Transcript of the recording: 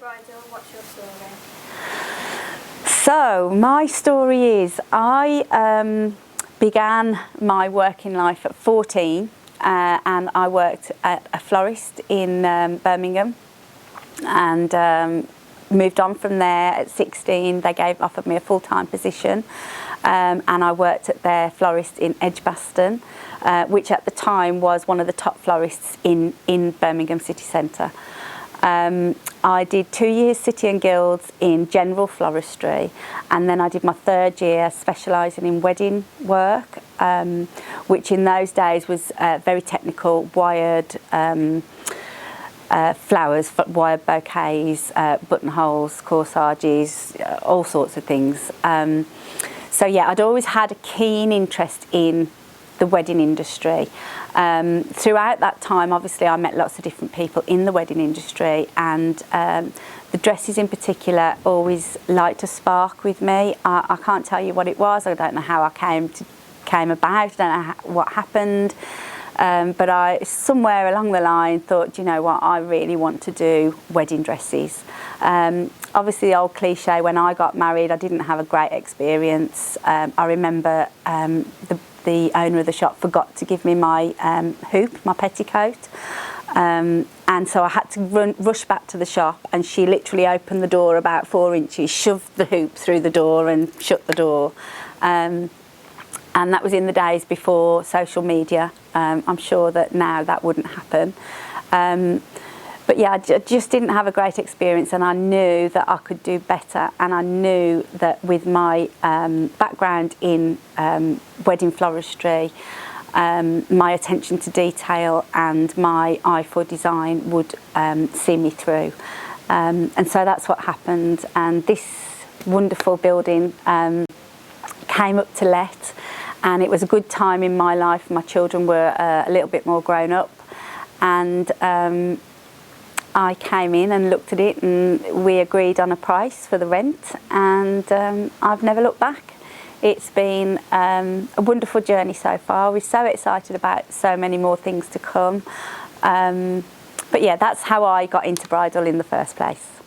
Bridal, what's your story? So my story is I began my working life at 14 and I worked at a florist in Birmingham and moved on from there at 16. They offered me a full-time position and I worked at their florist in Edgbaston, which at the time was one of the top florists in Birmingham city centre. I did 2 years City and Guilds in general floristry, and then I did my 3rd year specialising in wedding work, which in those days was very technical, wired flowers, wired bouquets, buttonholes, corsages, all sorts of things. So yeah, I'd always had a keen interest in the wedding industry. Throughout that time, obviously, I met lots of different people in the wedding industry, and the dresses in particular always liked to spark with me. I can't tell you what it was. I don't know how I came about. I don't know what happened. But I, somewhere along the line, thought, you know what, I really want to do wedding dresses. Obviously, the old cliche, when I got married, I didn't have a great experience. I remember the owner of the shop forgot to give me my hoop, my petticoat. And so I had to rush back to the shop, and she literally opened the door about 4 inches, shoved the hoop through the door and shut the door. And that was in the days before social media. I'm sure that now that wouldn't happen. But yeah, I just didn't have a great experience, and I knew that I could do better, and I knew that with my background in wedding floristry, my attention to detail and my eye for design would see me through. And so that's what happened, and this wonderful building came up to let, and it was a good time in my life. My children were a little bit more grown up, and I came in and looked at it, and we agreed on a price for the rent, and I've never looked back. It's been a wonderful journey so far. We're so excited about so many more things to come. But yeah, that's how I got into bridal in the first place.